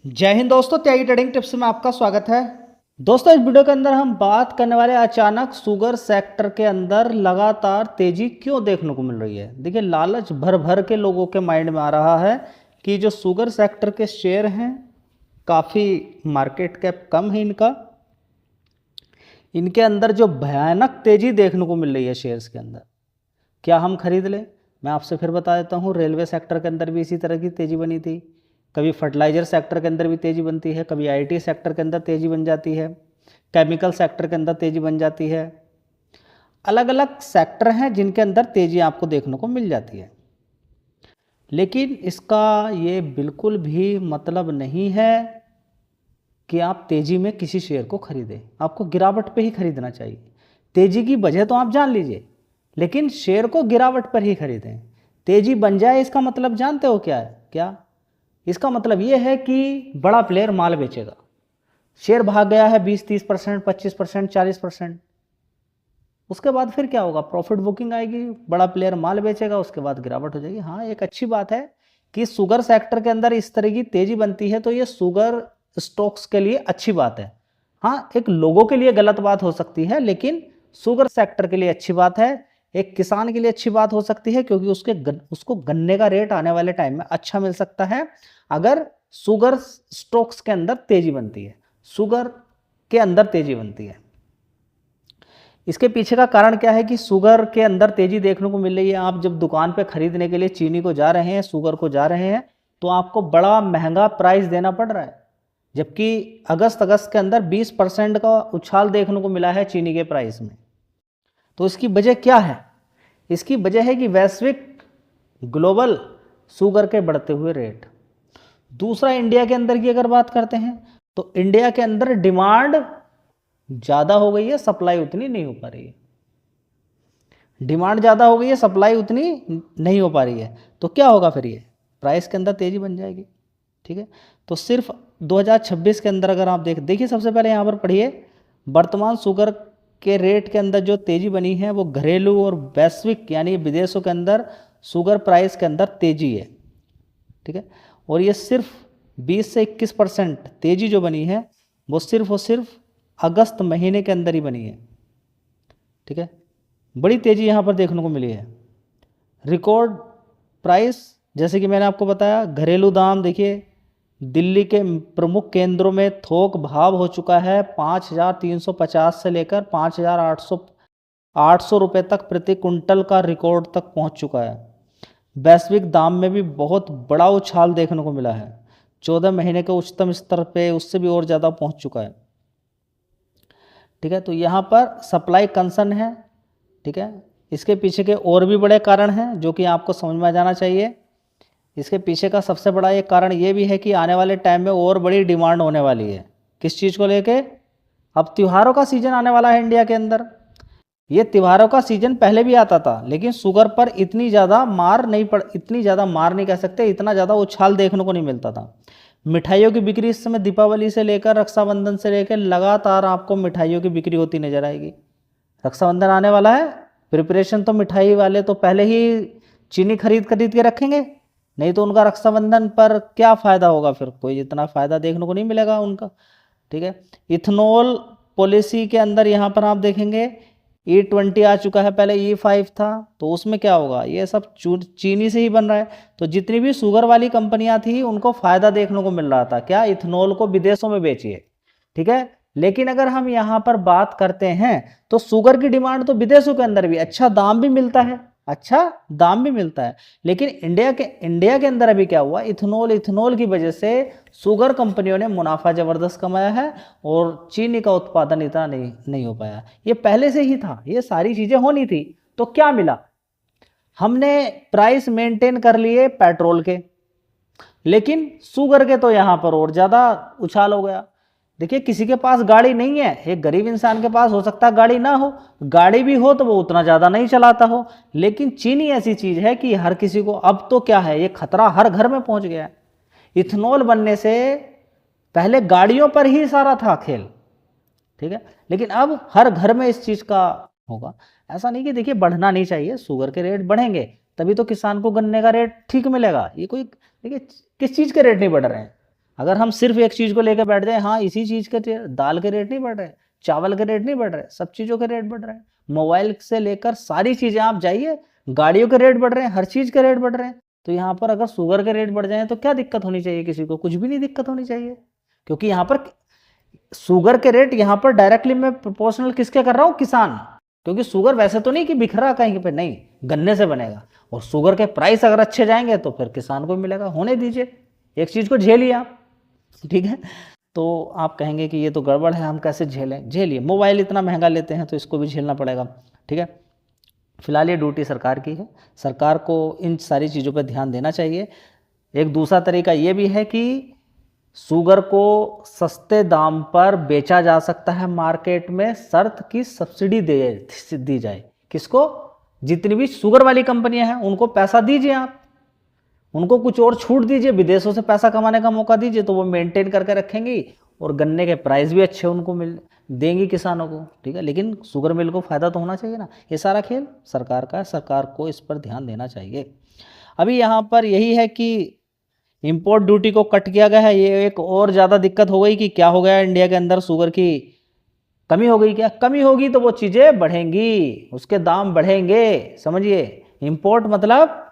जय हिंद दोस्तों, त्यागी trading tips में आपका स्वागत है। दोस्तों, इस वीडियो के अंदर हम बात करने वाले अचानक शुगर सेक्टर के अंदर लगातार तेजी क्यों देखने को मिल रही है। देखिए, लालच भर भर के लोगों के माइंड में आ रहा है कि जो शुगर सेक्टर के शेयर हैं, काफ़ी मार्केट कैप कम है इनके अंदर जो भयानक तेजी देखने को मिल रही है शेयर्स के अंदर, क्या हम खरीद लें। मैं आपसे फिर बता देता हूँ, रेलवे सेक्टर के अंदर भी इसी तरह की तेज़ी बनी थी। कभी फर्टिलाइजर सेक्टर के अंदर भी तेज़ी बनती है, कभी आईटी सेक्टर के अंदर तेज़ी बन जाती है, केमिकल सेक्टर के अंदर तेज़ी बन जाती है। अलग अलग सेक्टर हैं जिनके अंदर तेज़ी आपको देखने को मिल जाती है, लेकिन इसका ये बिल्कुल भी मतलब नहीं है कि आप तेज़ी में किसी शेयर को खरीदें। आपको गिरावट पे ही खरीदना चाहिए। तेज़ी की वजह तो आप जान लीजिए, लेकिन शेयर को गिरावट पर ही खरीदें। तेज़ी बन जाए इसका मतलब जानते हो क्या है? क्या इसका मतलब ये है कि बड़ा प्लेयर माल बेचेगा। शेयर भाग गया है 20-30%, 25%, 40%, उसके बाद फिर क्या होगा? प्रॉफिट बुकिंग आएगी, बड़ा प्लेयर माल बेचेगा, उसके बाद गिरावट हो जाएगी। हाँ, एक अच्छी बात है कि शुगर सेक्टर के अंदर इस तरह की तेजी बनती है, तो ये शुगर स्टॉक्स के लिए अच्छी बात है। हाँ, एक लोगों के लिए गलत बात हो सकती है, लेकिन शुगर सेक्टर के लिए अच्छी बात है। एक किसान के लिए अच्छी बात हो सकती है, क्योंकि उसको गन्ने का रेट आने वाले टाइम में अच्छा मिल सकता है अगर शुगर स्टॉक्स के अंदर तेजी बनती है, शुगर के अंदर तेजी बनती है। इसके पीछे का कारण क्या है कि शुगर के अंदर तेजी देखने को मिल रही है। आप जब दुकान पे खरीदने के लिए चीनी को जा रहे हैं, शुगर को जा रहे हैं, तो आपको बड़ा महंगा प्राइस देना पड़ रहा है, जबकि अगस्त के अंदर 20% का उछाल देखने को मिला है चीनी के प्राइस में। तो इसकी वजह क्या है? इसकी वजह है कि वैश्विक ग्लोबल शुगर के बढ़ते हुए रेट। दूसरा, इंडिया के अंदर की अगर बात करते हैं, तो इंडिया के अंदर डिमांड ज़्यादा हो गई है, सप्लाई उतनी नहीं हो पा रही है। डिमांड ज़्यादा हो गई है, सप्लाई उतनी नहीं हो पा रही है, तो क्या होगा फिर? ये प्राइस के अंदर तेज़ी बन जाएगी। ठीक है, तो सिर्फ 2026 के अंदर अगर आप देखिए, सबसे पहले यहाँ पर पढ़िए, वर्तमान शुगर के रेट के अंदर जो तेज़ी बनी है वो घरेलू और वैश्विक यानी विदेशों के अंदर शुगर प्राइस के अंदर तेज़ी है। ठीक है, और ये सिर्फ 20 से 21% तेज़ी जो बनी है वो सिर्फ और सिर्फ अगस्त महीने के अंदर ही बनी है। ठीक है, बड़ी तेज़ी यहाँ पर देखने को मिली है। रिकॉर्ड प्राइस, जैसे कि मैंने आपको बताया, घरेलू दाम देखिए, दिल्ली के प्रमुख केंद्रों में थोक भाव हो चुका है 5,350 से लेकर 5,800 रुपये तक प्रति कुंटल का रिकॉर्ड तक पहुँच चुका है। वैश्विक दाम में भी बहुत बड़ा उछाल देखने को मिला है, 14 महीने के उच्चतम स्तर पे उससे भी और ज़्यादा पहुँच चुका है। ठीक है, तो यहाँ पर सप्लाई कंसर्न है। ठीक है, इसके पीछे के और भी बड़े कारण हैं जो कि आपको समझ में आ जाना चाहिए। इसके पीछे का सबसे बड़ा एक कारण ये भी है कि आने वाले टाइम में और बड़ी डिमांड होने वाली है। किस चीज़ को लेके? अब त्योहारों का सीजन आने वाला है इंडिया के अंदर। ये त्योहारों का सीजन पहले भी आता था, लेकिन शुगर पर इतनी ज़्यादा मार नहीं कह सकते, इतना ज़्यादा उछाल देखने को नहीं मिलता था। मिठाइयों की बिक्री इस समय दीपावली से लेकर रक्षाबंधन से लेकर लगातार आपको मिठाइयों की बिक्री होती नजर आएगी। रक्षाबंधन आने वाला है, प्रिपरेशन तो मिठाई वाले तो पहले ही चीनी खरीद खरीद के रखेंगे, नहीं तो उनका रक्षाबंधन पर क्या फ़ायदा होगा? फिर कोई इतना फ़ायदा देखने को नहीं मिलेगा उनका। ठीक है, इथेनॉल पॉलिसी के अंदर यहाँ पर आप देखेंगे E20 आ चुका है, पहले E5 था, तो उसमें क्या होगा? ये सब चीनी से ही बन रहा है, तो जितनी भी शुगर वाली कंपनियां थी उनको फ़ायदा देखने को मिल रहा था। क्या? इथेनॉल को विदेशों में बेचिए। ठीक है, लेकिन अगर हम यहाँ पर बात करते हैं तो शुगर की डिमांड तो विदेशों के अंदर भी अच्छा दाम भी मिलता है, लेकिन इंडिया के अंदर अभी क्या हुआ? इथेनॉल की वजह से शुगर कंपनियों ने मुनाफा जबरदस्त कमाया है और चीनी का उत्पादन इतना नहीं हो पाया। ये पहले से ही था, ये सारी चीजें होनी थी। तो क्या मिला? हमने प्राइस मेंटेन कर लिए पेट्रोल के, लेकिन शुगर के तो यहां पर और ज्यादा उछाल हो गया। देखिए, किसी के पास गाड़ी नहीं है, एक गरीब इंसान के पास हो सकता है गाड़ी ना हो, गाड़ी भी हो तो वो उतना ज़्यादा नहीं चलाता हो, लेकिन चीनी ऐसी चीज़ है कि हर किसी को, अब तो क्या है, ये खतरा हर घर में पहुंच गया है। इथेनॉल बनने से पहले गाड़ियों पर ही सारा था खेल। ठीक है, लेकिन अब हर घर में इस चीज़ का होगा। ऐसा नहीं कि देखिए बढ़ना नहीं चाहिए, शुगर के रेट बढ़ेंगे तभी तो किसान को गन्ने का रेट ठीक मिलेगा। ये कोई देखिए किस चीज़ के रेट नहीं बढ़ रहे हैं, अगर हम सिर्फ एक चीज़ को लेकर बैठ जाए, हाँ इसी चीज़ के दाल के रेट नहीं बढ़ रहे, चावल के रेट नहीं बढ़ रहे, सब चीज़ों के रेट बढ़ रहे हैं, मोबाइल से लेकर सारी चीज़ें आप जाइए, गाड़ियों के रेट बढ़ रहे हैं, हर चीज़ के रेट बढ़ रहे हैं। तो यहाँ पर अगर शुगर के रेट बढ़ जाए तो क्या दिक्कत होनी चाहिए किसी को? कुछ भी नहीं दिक्कत होनी चाहिए, क्योंकि यहाँ पर शुगर के रेट यहाँ पर डायरेक्टली मैं प्रोपोर्शनल किसके कर रहा हूँ? किसान। क्योंकि शुगर वैसे तो नहीं कि बिखरा कहीं पे, नहीं, गन्ने से बनेगा, और शुगर के प्राइस अगर अच्छे जाएंगे तो फिर किसान को मिलेगा। होने दीजिए, एक चीज़ को झेलिए आप, ठीक है। तो आप कहेंगे कि ये तो गड़बड़ है, हम कैसे झेलें? झेलिए, मोबाइल इतना महंगा लेते हैं तो इसको भी झेलना पड़ेगा, ठीक है। फिलहाल ये ड्यूटी सरकार की है, सरकार को इन सारी चीज़ों पर ध्यान देना चाहिए। एक दूसरा तरीका ये भी है कि शुगर को सस्ते दाम पर बेचा जा सकता है मार्केट में, शर्त की सब्सिडी दी जाए। किसको? जितनी भी शुगर वाली कंपनियां हैं उनको पैसा दीजिए आप, उनको कुछ और छूट दीजिए, विदेशों से पैसा कमाने का मौका दीजिए, तो वो मेंटेन करके रखेंगी और गन्ने के प्राइस भी अच्छे उनको मिल देंगी किसानों को, ठीक है। लेकिन शुगर मिल को फ़ायदा तो होना चाहिए ना। ये सारा खेल सरकार का है, सरकार को इस पर ध्यान देना चाहिए। अभी यहाँ पर यही है कि इंपोर्ट ड्यूटी को कट किया गया है, ये एक और ज़्यादा दिक्कत हो गई कि क्या हो गया, इंडिया के अंदर शुगर की कमी हो गई। क्या कमी होगी तो वो चीज़ें बढ़ेंगी, उसके दाम बढ़ेंगे, समझिए। इंपोर्ट मतलब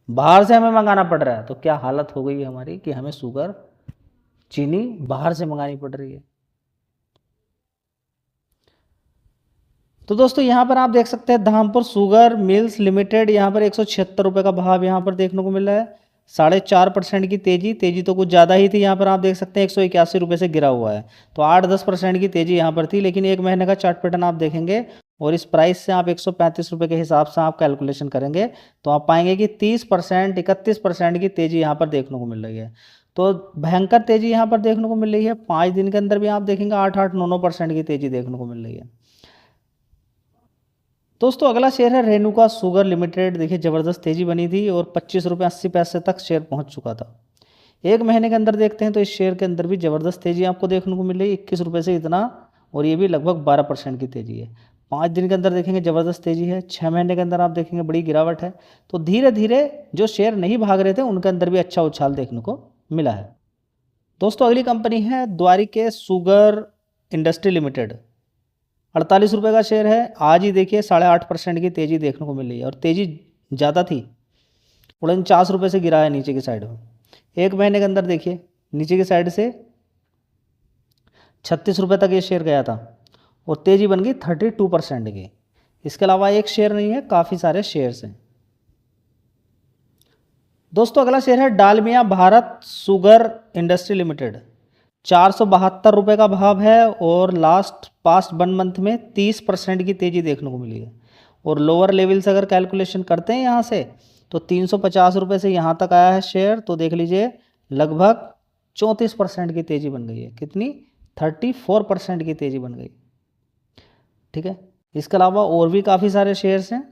बाहर से हमें मंगाना पड़ रहा है, तो क्या हालत हो गई है हमारी कि हमें शुगर, चीनी बाहर से मंगानी पड़ रही है। तो दोस्तों यहाँ पर आप देख सकते हैं धामपुर शुगर मिल्स लिमिटेड, यहाँ पर 176 रुपये का भाव यहाँ पर देखने को मिल रहा है। 4.5% की तेजी तो कुछ ज़्यादा ही थी। यहाँ पर आप देख सकते हैं 181 रुपये से गिरा हुआ है, तो 8-10% की तेज़ी यहाँ पर थी। लेकिन एक महीने का चार्ट पैटर्न आप देखेंगे और इस प्राइस से आप 135 रुपये के हिसाब से आप कैलकुलेशन करेंगे तो आप पाएंगे कि 30%, 31% की तेज़ी यहाँ पर देखने को मिल रही है। तो भयंकर तेज़ी यहाँ पर देखने को मिल रही है। 5 दिन के अंदर भी आप देखेंगे 8-8, 9-9% की तेज़ी देखने को मिल रही है। दोस्तों अगला शेयर है रेणुका शुगर लिमिटेड। देखिए ज़बरदस्त तेज़ी बनी थी और 25 रुपये 80 पैसे तक शेयर पहुंच चुका था। एक महीने के अंदर देखते हैं तो इस शेयर के अंदर भी ज़बरदस्त तेज़ी आपको देखने को मिल रही है, 21 रुपये से इतना, और ये भी लगभग 12% की तेज़ी है। 5 दिन के अंदर देखेंगे ज़बरदस्त तेज़ी है, 6 महीने के अंदर आप देखेंगे बड़ी गिरावट है। तो धीरे धीरे जो शेयर नहीं भाग रहे थे उनके अंदर भी अच्छा उछाल देखने को मिला है। दोस्तों अगली कंपनी है द्वारिकेश शुगर इंडस्ट्री लिमिटेड। 48 रुपये का शेयर है। आज ही देखिए 8.5% की तेज़ी देखने को मिल रही है और तेज़ी ज़्यादा थी, 49 रुपये से गिरा है नीचे की साइड में। एक महीने के अंदर देखिए नीचे की साइड से 36 रुपये तक ये शेयर गया था और तेज़ी बन गई 32% की। इसके अलावा एक शेयर नहीं है, काफ़ी सारे शेयर्स हैं। दोस्तों अगला शेयर है Dalmia Bharat sugar industry limited. 472 रुपये का भाव है और पास्ट 1 मंथ में 30% की तेज़ी देखने को मिली है। और लोअर लेवल से अगर कैलकुलेशन करते हैं यहाँ से तो 350 रुपये से यहाँ तक आया है शेयर, तो देख लीजिए लगभग 34% की तेज़ी बन गई है। कितनी? 34% की तेज़ी बन गई, ठीक है। इसके अलावा और भी काफ़ी सारे शेयर्स हैं।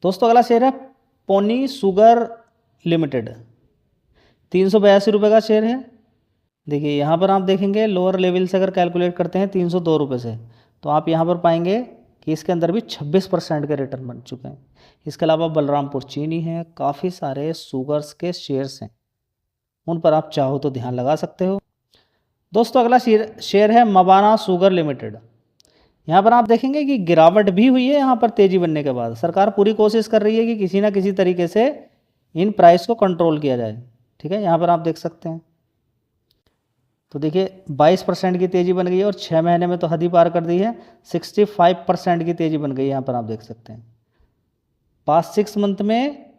दोस्तों अगला शेयर है पोनी शुगर लिमिटेड। 382 रुपये का शेयर है। देखिए यहाँ पर आप देखेंगे लोअर लेवल से अगर कैलकुलेट करते हैं 302 रुपये से, तो आप यहाँ पर पाएंगे कि इसके अंदर भी 26% के रिटर्न बन चुके हैं। इसके अलावा बलरामपुर चीनी है, काफ़ी सारे शुगर्स के शेयर्स हैं, उन पर आप चाहो तो ध्यान लगा सकते हो। दोस्तों अगला शेयर है मबाना शुगर लिमिटेड। यहाँ पर आप देखेंगे कि गिरावट भी हुई है। यहाँ पर तेज़ी बनने के बाद सरकार पूरी कोशिश कर रही है कि किसी ना किसी तरीके से इन प्राइस को कंट्रोल किया जाए, ठीक है। यहाँ पर आप देख सकते हैं तो देखिए 22% की तेज़ी बन गई है और 6 महीने में तो हद ही पार कर दी है। 65% की तेज़ी बन गई है, यहाँ पर आप देख सकते हैं। पास्ट 6 मंथ में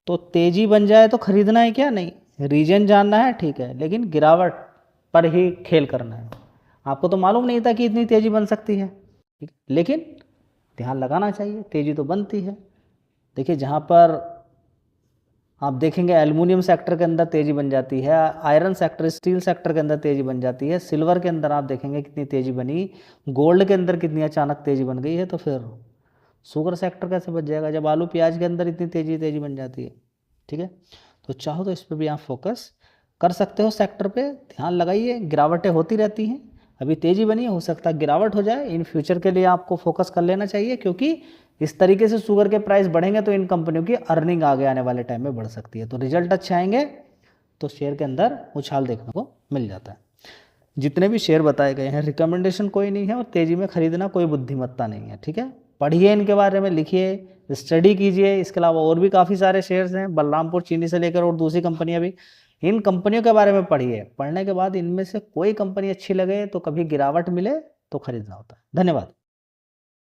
तो तेज़ी बन जाए तो खरीदना है क्या? नहीं, रीजन जानना है, ठीक है, लेकिन गिरावट पर ही खेल करना है। आपको तो मालूम नहीं था कि इतनी तेज़ी बन सकती है, ठीक, लेकिन ध्यान लगाना चाहिए, तेज़ी तो बनती है। देखिए जहाँ पर आप देखेंगे एल्युमिनियम सेक्टर के अंदर तेज़ी बन जाती है, आयरन सेक्टर, स्टील सेक्टर के अंदर तेज़ी बन जाती है, सिल्वर के अंदर आप देखेंगे कितनी तेज़ी बनी, गोल्ड के अंदर कितनी अचानक तेज़ी बन गई है, तो फिर शुगर सेक्टर कैसे बच जाएगा जब आलू प्याज के अंदर इतनी तेज़ी बन जाती है, ठीक है। तो चाहो तो इस पर भी आप फोकस कर सकते हो, सेक्टर पे ध्यान लगाइए। गिरावटें होती रहती हैं, अभी तेज़ी बनी है, हो सकता है गिरावट हो जाए, इन फ्यूचर के लिए आपको फोकस कर लेना चाहिए, क्योंकि इस तरीके से शुगर के प्राइस बढ़ेंगे तो इन कंपनियों की अर्निंग आगे आने वाले टाइम में बढ़ सकती है। तो रिजल्ट अच्छे आएंगे तो शेयर के अंदर उछाल देखने को मिल जाता है। जितने भी शेयर बताए गए हैं रिकमेंडेशन कोई नहीं है और तेजी में खरीदना कोई बुद्धिमत्ता नहीं है, ठीक है। पढ़िए इनके बारे में, लिखिए, स्टडी कीजिए। इसके अलावा और भी काफ़ी सारे शेयर्स हैं, बलरामपुर चीनी से लेकर और दूसरी कंपनियां भी। इन कंपनियों के बारे में पढ़िए, पढ़ने के बाद इनमें से कोई कंपनी अच्छी लगे तो कभी गिरावट मिले तो खरीदना होता है। धन्यवाद।